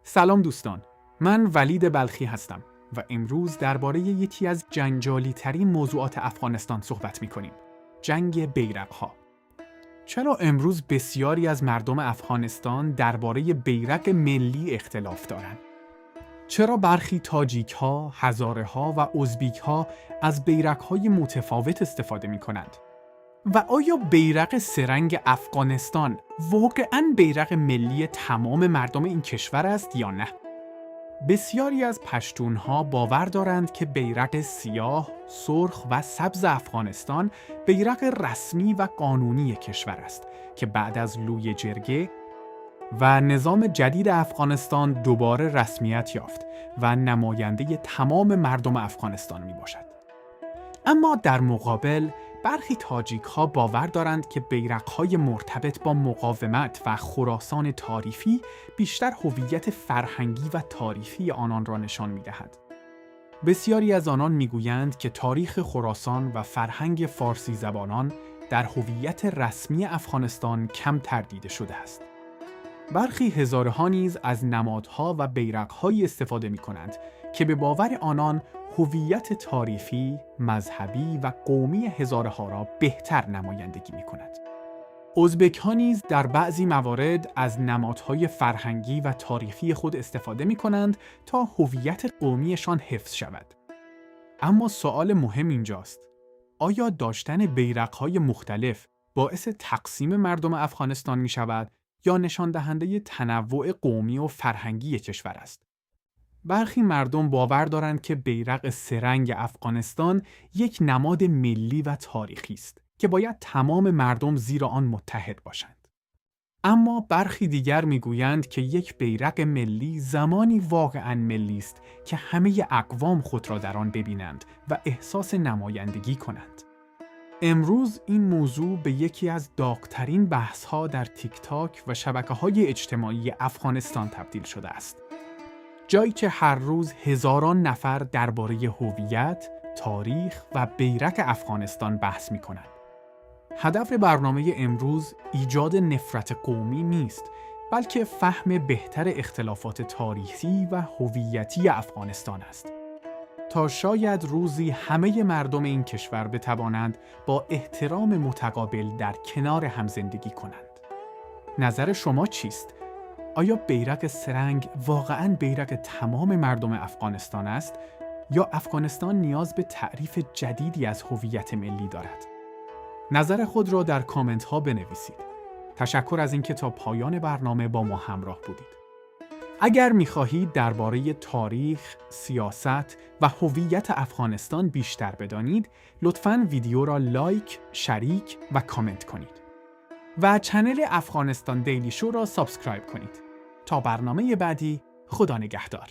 سلام دوستان، من ولید بلخی هستم و امروز درباره یکی از جنجالی ترین موضوعات افغانستان صحبت می کنیم. جنگ بیرق‌ها. چرا امروز بسیاری از مردم افغانستان درباره بیرق ملی اختلاف دارند؟ چرا برخی تاجیک‌ها، هزاره‌ها و ازبیک‌ها از بیرق‌های متفاوت استفاده می کنند؟ و آیا بیرق سه‌رنگ افغانستان واقعاً بیرق ملی تمام مردم این کشور است یا نه؟ بسیاری از پشتونها باور دارند که بیرق سیاه، سرخ و سبز افغانستان بیرق رسمی و قانونی کشور است که بعد از لوی جرگه و نظام جدید افغانستان دوباره رسمیت یافت و نماینده تمام مردم افغانستان می باشد. اما در مقابل برخی تاجیک‌ها باور دارند که بیرق‌های مرتبط با مقاومت و خراسان تاریخی بیشتر هویت فرهنگی و تاریخی آنان را نشان می‌دهد. بسیاری از آنان می‌گویند که تاریخ خراسان و فرهنگ فارسی زبانان در هویت رسمی افغانستان کم تردیده شده است. برخی هزارها نیز از نمادها و بیرق‌هایی استفاده می‌کنند که به باور آنان هویت تاریخی، مذهبی و قومی هزارها را بهتر نمایندگی می‌کند. ازبک‌ها نیز در بعضی موارد از نمادهای فرهنگی و تاریخی خود استفاده می‌کنند تا هویت قومیشان حفظ شود. اما سوال مهم اینجاست: آیا داشتن بیرق‌های مختلف باعث تقسیم مردم افغانستان می‌شود یا نشان دهنده تنوع قومی و فرهنگی کشور است؟ برخی مردم باور دارند که بیرق سه‌رنگ افغانستان یک نماد ملی و تاریخی است که باید تمام مردم زیر آن متحد باشند. اما برخی دیگر میگویند که یک بیرق ملی زمانی واقعاً ملی است که همه اقوام خود را در آن ببینند و احساس نمایندگی کنند. امروز این موضوع به یکی از داغ‌ترین بحث‌ها در تیک تاک و شبکه‌های اجتماعی افغانستان تبدیل شده است. جایی که هر روز هزاران نفر درباره هویت، تاریخ و بیرق افغانستان بحث می‌کنند. هدف برنامه امروز ایجاد نفرت قومی نیست، بلکه فهم بهتر اختلافات تاریخی و هویتی افغانستان است. تا شاید روزی همه مردم این کشور بتوانند با احترام متقابل در کنار هم زندگی کنند. نظر شما چیست؟ آیا بیرق سه‌رنگ واقعاً بیرق تمام مردم افغانستان است یا افغانستان نیاز به تعریف جدیدی از هویت ملی دارد؟ نظر خود را در کامنت ها بنویسید. تشکر از اینکه تا پایان برنامه با ما همراه بودید. اگر می‌خواهید درباره تاریخ، سیاست و هویت افغانستان بیشتر بدانید، لطفاً ویدیو را لایک، شریک و کامنت کنید. و چنل افغانستان دیلی شو را سابسکرایب کنید. تا برنامه بعدی، خدا نگهدار.